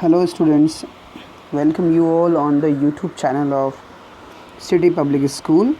Hello students, welcome you all on the YouTube channel of City Public School.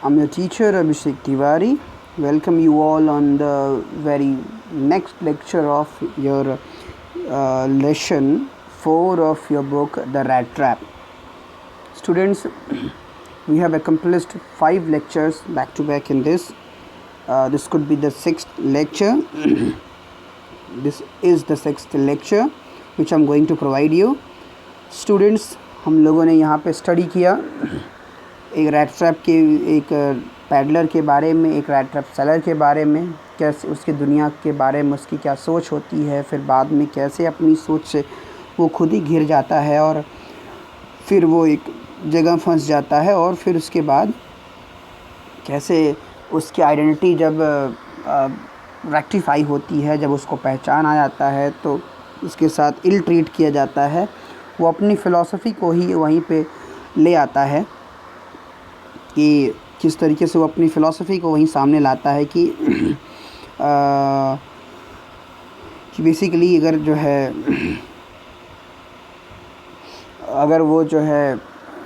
I'm your teacher Abhishek Tiwari. Welcome you all on the very next lecture of your lesson 4 of your book The Rat Trap. Students, we have accomplished 5 lectures back to back in this. This could be the 6th lecture. This is the 6th lecture which I'm going to provide you. Students, हम लोगों ने यहाँ पे study किया एक rat trap के एक peddler के बारे में, एक रैट ट्रैप सेलर के बारे में, कैसे उसकी दुनिया के बारे में उसकी क्या सोच होती है, फिर बाद में कैसे अपनी सोच से वो खुद ही घिर जाता है और फिर वो एक जगह फंस जाता है और फिर उसके बाद कैसे उसकी आइडेंटिटी जब रेक्टिफाई होती है, जब उसको पहचान आ जाता है तो उसके साथ इल ट्रीट किया जाता है। वो अपनी फ़िलॉसफ़ी को ही वहीं पे ले आता है कि किस तरीके से वो अपनी फ़िलॉसफ़ी को वहीं सामने लाता है कि बेसिकली अगर वो जो है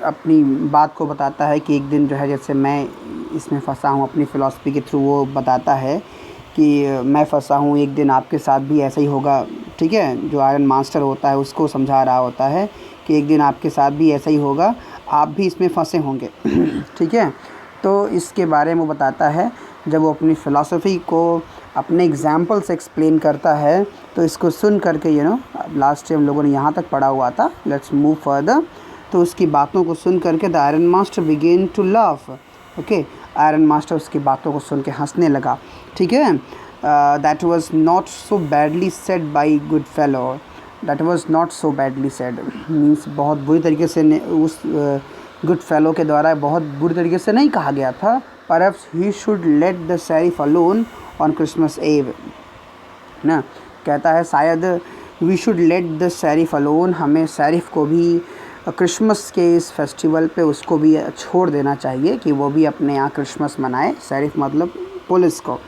अपनी बात को बताता है कि एक दिन जो है जैसे मैं इसमें फंसा हूँ, अपनी फ़िलॉसफ़ी के थ्रू वो बताता है कि मैं फंसा हूँ, एक दिन आपके साथ भी ऐसा ही होगा। ठीक है, जो आयरन मास्टर होता है उसको समझा रहा होता है कि एक दिन आपके साथ भी ऐसा ही होगा, आप भी इसमें फंसे होंगे। ठीक है, तो इसके बारे में बताता है। जब वो अपनी फ़िलॉसफ़ी को अपने एग्जाम्पल से एक्सप्लेन करता है तो इसको सुन करके लास्ट टाइम हम लोगों ने यहाँ तक पढ़ा हुआ था, लेट्स मूव फर्दर। तो उसकी बातों को सुन करके the iron master began to laugh. Okay, iron master उसकी बातों को सुन के हंसने लगा। ठीक है, that was not so badly said by good fellow. That was not so badly said means बहुत बुरी तरीके से उस गुड फेलो के द्वारा बहुत बुरी तरीके से नहीं कहा गया था। Perhaps he should let the sheriff alone on Christmas Eve ना, कहता है शायद we should let the sheriff alone, हमें शेरिफ को भी क्रिसमस के इस फेस्टिवल पे उसको भी छोड़ देना चाहिए कि वो भी अपने यहाँ क्रिसमस मनाए, शेरिफ मतलब पुलिस को।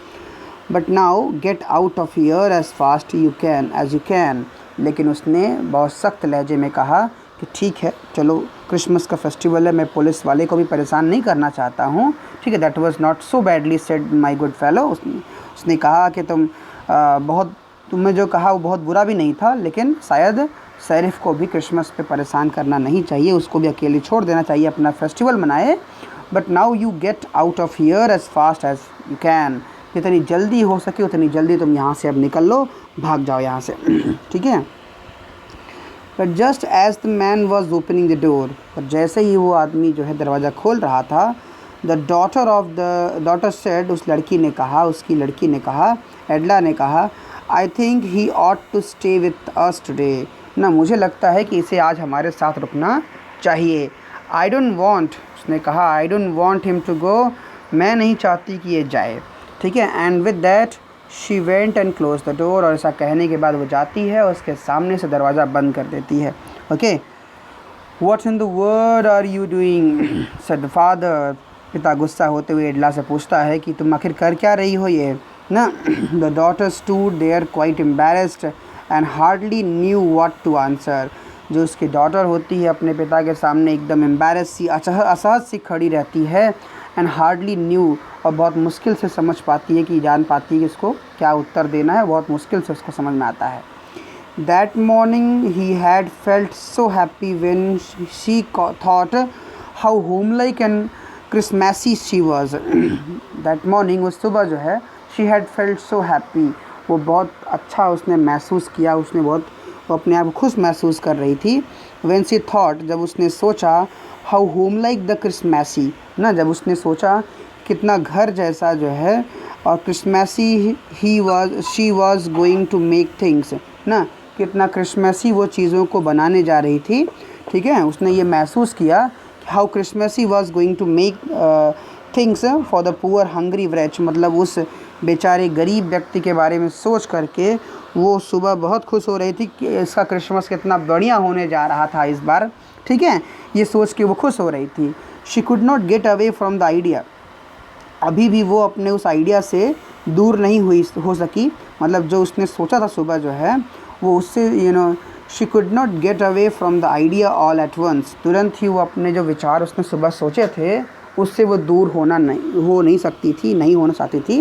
But now get out of here as fast you can. लेकिन उसने बहुत सख्त लहजे में कहा कि ठीक है, चलो क्रिसमस का फेस्टिवल है, मैं पुलिस वाले को भी परेशान नहीं करना चाहता हूँ। ठीक है, that was not so badly said my good fellow. उसने कहा कि तुमने जो कहा वो बहुत बुरा भी नहीं था, लेकिन शायद शेरिफ को भी क्रिसमस पे परेशान करना नहीं चाहिए, उसको भी अकेले छोड़ देना चाहिए, अपना फेस्टिवल मनाए। But now you get out of here as fast as you can. जितनी जल्दी हो सके उतनी जल्दी तुम यहाँ से अब निकल लो, भाग जाओ यहाँ से। ठीक है, but just as the man was opening the door, पर जैसे ही वो आदमी जो है दरवाज़ा खोल रहा था, द डॉटर सेड, उसकी लड़की ने कहा, एडला ने कहा, I think he ought to stay with us today ना, मुझे लगता है कि इसे आज हमारे साथ रुकना चाहिए। आई डोंट वॉन्ट, उसने कहा, I don't want him to go, मैं नहीं चाहती कि ये जाए। ठीक है, and with that she went and close the door, और ऐसा कहने के बाद वो जाती है और उसके सामने से दरवाज़ा बंद कर देती है। Okay, what in the world are you doing said the father. पिता गुस्सा होते हुए एडला से पूछता है कि तुम आखिर कर क्या रही हो ये ना। The daughter stood there quite embarrassed and hardly knew what to answer. जो उसकी डॉटर होती है अपने पिता के सामने एकदम एम्बैरेस सी, असहज सी खड़ी रहती है, एंड हार्डली न्यू, और बहुत मुश्किल से समझ पाती है कि जान पाती है कि इसको क्या उत्तर देना है, बहुत मुश्किल से उसको समझ में आता है। That morning he had felt so happy when she thought how home like and Christmassy she was. That morning, उस सुबह जो है, she had felt so happy, वो बहुत अच्छा उसने महसूस किया, वो अपने आप खुश महसूस कर रही थी। व्हेन शी थॉट, जब उसने सोचा, हाउ होम लाइक द क्रिसमैसी ना, जब उसने सोचा कितना घर जैसा जो है, और Christmassy she was going to make things ना, कितना क्रिसमैसी वो चीज़ों को बनाने जा रही थी। ठीक है, उसने ये महसूस किया how Christmassy was going to make things for the poor hungry wretch, मतलब उस बेचारे गरीब व्यक्ति के बारे में सोच करके वो सुबह बहुत खुश हो रही थी कि इसका क्रिसमस कितना बढ़िया होने जा रहा था इस बार। ठीक है, ये सोच के वो खुश हो रही थी। She could not get away from the idea, अभी भी वो अपने उस आइडिया से दूर नहीं हो सकी, मतलब जो उसने सोचा था सुबह जो है वो उससे she could not get away from the idea all at once. तुरंत ही वो अपने जो विचार उसने सुबह सोचे थे उससे वो दूर हो नहीं सकती थी, नहीं होना चाहती थी।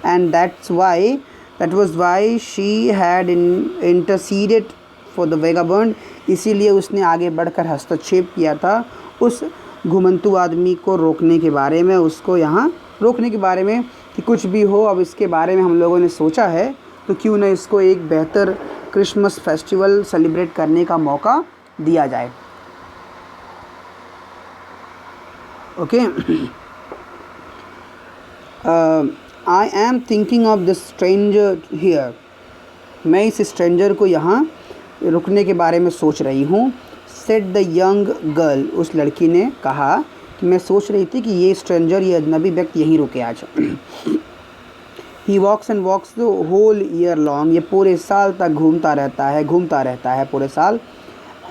And that was why she had interceded for the vagabond. इसीलिए उसने आगे बढ़कर हस्तक्षेप किया था उस घुमंतु आदमी को रोकने के बारे में, उसको यहाँ रोकने के बारे में कि कुछ भी हो, अब इसके बारे में हम लोगों ने सोचा है तो क्यों न इसको एक बेहतर क्रिसमस फेस्टिवल सेलिब्रेट करने का मौका दिया जाए। Okay, I am thinking of this stranger here. मैं इस स्ट्रेंजर को यहाँ रुकने के बारे में सोच रही हूँ। सेड द यंग गर्ल, उस लड़की ने कहा कि मैं सोच रही थी कि ये स्ट्रेंजर, ये अजनबी व्यक्ति यहीं रुके आज। He walks and walks the whole year long, ये पूरे साल तक घूमता रहता है पूरे साल।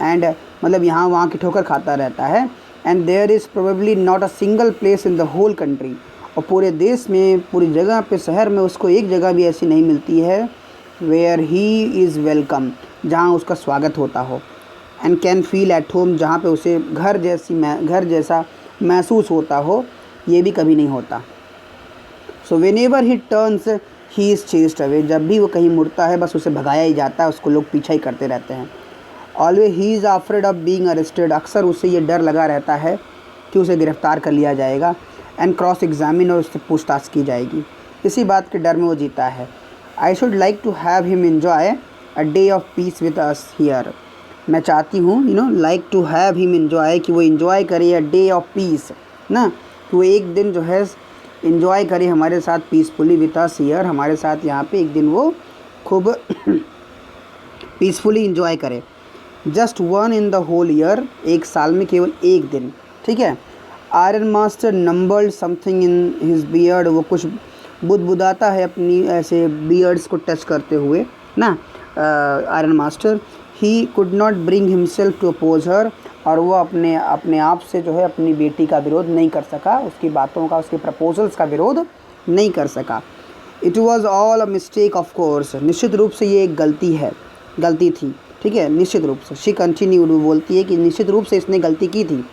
एंड मतलब यहाँ वहाँ की ठोकर खाता रहता है। And there is probably not a single place in the whole country, और पूरे देश में, पूरी जगह पे, शहर में उसको एक जगह भी ऐसी नहीं मिलती है वेयर ही इज़ वेलकम, जहाँ उसका स्वागत होता हो। And can feel at home, जहाँ पे उसे घर जैसा महसूस होता हो, ये भी कभी नहीं होता। So whenever he turns he is chased away, जब भी वो कहीं मुड़ता है बस उसे भगाया ही जाता है, उसको लोग पीछा ही करते रहते हैं। Always he is afraid of being arrested, अक्सर उसे ये डर लगा रहता है कि उसे गिरफ़्तार कर लिया जाएगा। एंड क्रॉस एग्जामिन, और उससे पूछताछ की जाएगी। इसी बात के डर में वो जीता है। I should like to have him enjoy a day of peace with us here, मैं चाहती हूँ like to have him enjoy, कि वो इन्जॉय करे अ डे ऑफ पीस ना, कि वो एक दिन जो है इन्जॉय करे हमारे साथ पीसफुली विद अस हियर, हमारे साथ यहाँ पे एक दिन वो खूब पीसफुली इन्जॉय करे। Just one in the whole year, एक साल में केवल एक दिन, ठीक है। Iron master mumbled something in his beard, वो कुछ बुदबुदाता है अपनी ऐसे बियर्ड्स को टच करते हुए ना, iron master. He could not bring himself to oppose her, और वो अपने आप से जो है अपनी बेटी का विरोध नहीं कर सका, उसकी बातों का, उसके प्रपोजल्स का विरोध नहीं कर सका। It was all a mistake of course, निश्चित रूप से ये एक गलती थी, ठीक है, निश्चित रूप से। शी कंटिन्यूड, वो बोलती है कि निश्चित रूप से इसने गलती की थी।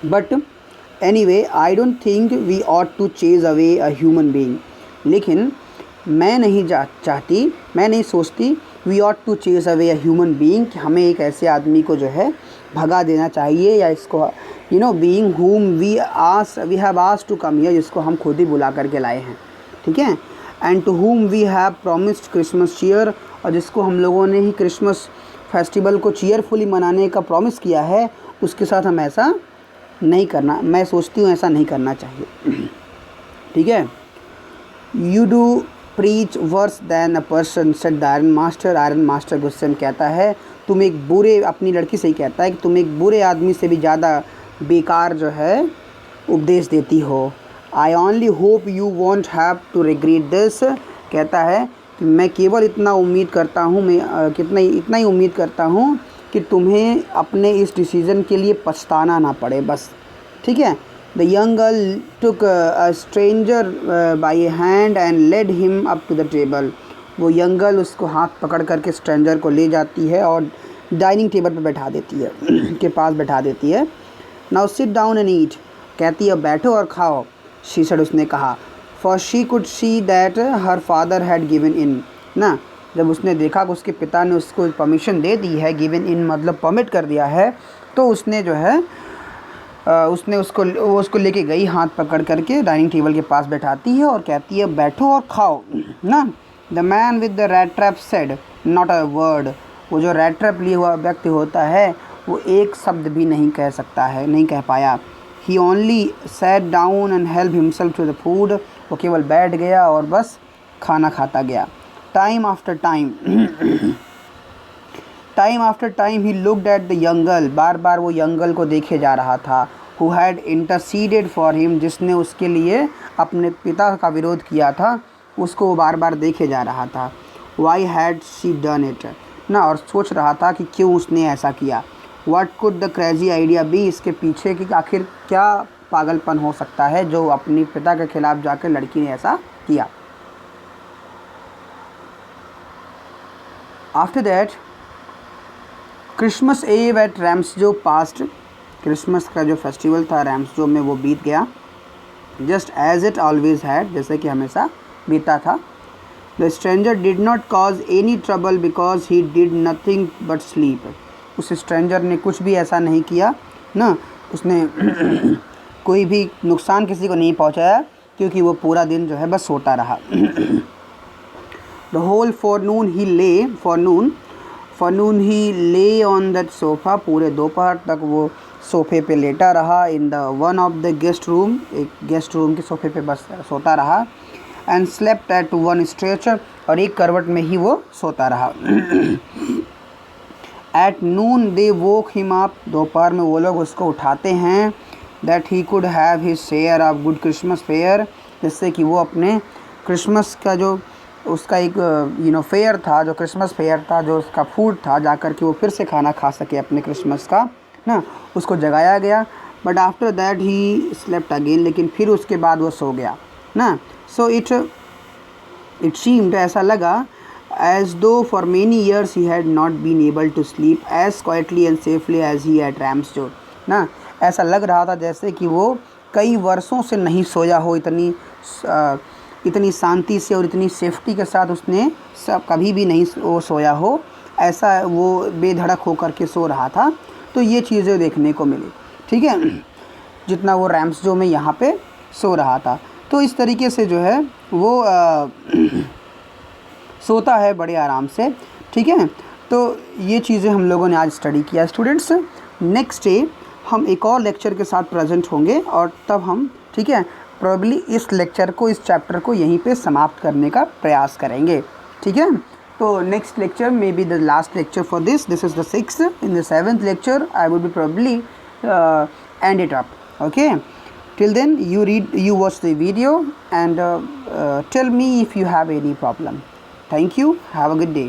But anyway I don't think we ought to chase away a human being, लेकिन मैं नहीं सोचती we ought to chase away a human being, कि हमें एक ऐसे आदमी को जो है भगा देना चाहिए, या इसको being whom we have asked to come here, जिसको हम खुद ही बुला करके लाए हैं, ठीक है। And to whom we have promised Christmas cheer, और जिसको हम लोगों ने ही क्रिसमस फेस्टिवल को चीयरफुली मनाने का प्रॉमिस किया है, उसके साथ हम ऐसा नहीं करना, मैं सोचती हूँ ऐसा नहीं करना चाहिए, ठीक है। You do preach verse then a person, said the iron master. Iron master गुस्से में कहता है, तुम एक बुरे, अपनी लड़की से ही कहता है कि तुम एक बुरे आदमी से भी ज़्यादा बेकार जो है उपदेश देती हो। I only hope you won't have to regret this, कहता है कि मैं केवल इतना ही उम्मीद करता हूँ कि तुम्हें अपने इस डिसीज़न के लिए पछताना ना पड़े, बस, ठीक है। The young girl took a stranger by hand and led him up to the table, वो यंग गर्ल उसको हाथ पकड़ करके स्ट्रेंजर को ले जाती है और डाइनिंग टेबल पर बैठा देती है, के पास बैठा देती है। Now sit down and eat, कहती है बैठो और खाओ, शी सेड, उसने कहा। For she could see that her father had given in ना, जब उसने देखा कि उसके पिता ने उसको परमिशन दे दी है, गिवन इन मतलब परमिट कर दिया है, तो उसने जो है उसको लेके गई, हाथ पकड़ करके डाइनिंग टेबल के पास बैठाती है और कहती है बैठो और खाओ ना। The man with the red trap said not a word, वो जो रेड ट्रैप लिए हुआ व्यक्ति होता है वो एक शब्द भी नहीं कह पाया। He only sat down and help himself to the food, वो केवल बैठ गया और बस खाना खाता गया। Time after time he looked at the young girl, बार बार वो यंग गर्ल को देखे जा रहा था। Who had interceded for him, जिसने उसके लिए अपने पिता का विरोध किया था, उसको वो बार बार देखे जा रहा था। Why had she done it ना, और सोच रहा था कि क्यों उसने ऐसा किया। What could the crazy idea be, इसके पीछे कि आखिर क्या पागलपन हो सकता है जो अपने पिता के खिलाफ जाकर लड़की ने ऐसा किया। After that Christmas Eve at Ramsjo past, Christmas का जो फेस्टिवल था रैम्सजो में वो बीत गया, just as it always had, जैसे कि हमेशा बीता था। The stranger did not cause any trouble because he did nothing but sleep, उस स्ट्रेंजर ने कुछ भी ऐसा नहीं किया ना, उसने कोई भी नुकसान किसी को नहीं पहुंचाया, क्योंकि वो पूरा दिन जो है बस सोता रहा। द होल फॉरनून ही ले ऑन दैट सोफ़ा, पूरे दोपहर तक वो सोफ़े पे लेटा रहा। In the one of the guest room, एक गेस्ट रूम के सोफ़े पे बस सोता रहा। And slept at one stretcher, और एक करवट में ही वो सोता रहा। At noon they woke him up, दोपहर में वो लोग उसको उठाते हैं। That he could have his share of good Christmas fair, जिससे कि वो अपने क्रिसमस का जो उसका एक फेयर था, जो क्रिसमस फेयर था, जो उसका फूड था, जाकर के वो फिर से खाना खा सके अपने क्रिसमस का ना, उसको जगाया गया। But after that he slept again, लेकिन फिर उसके बाद वो सो गया ना। सो इट सीम्ड, ऐसा लगा, as though for many years he had not been able to sleep as quietly and safely as he at Ramsjo ना, ऐसा लग रहा था जैसे कि वो कई वर्षों से नहीं सोया हो, इतनी शांति से और इतनी सेफ्टी के साथ उसने कभी भी नहीं वो सोया हो, ऐसा वो बेधड़क होकर के सो रहा था। तो ये चीज़ें देखने को मिली, ठीक है, जितना वो रैम्सजो में यहाँ पे सो रहा था। तो इस तरीके से जो है वो सोता है बड़े आराम से, ठीक है। तो ये चीज़ें हम लोगों ने आज स्टडी किया स्टूडेंट्स। नेक्स्ट डे हम एक और लेक्चर के साथ प्रेजेंट होंगे, और तब हम, ठीक है, प्रोबेबली इस लेक्चर को, इस चैप्टर को यहीं पे समाप्त करने का प्रयास करेंगे, ठीक है। तो next lecture may be the last lecture for this is the 6th। In the 7th lecture I will be probably and it up, okay. Till then you watch the video and tell me if you have any problem. Thank you. Have a good day.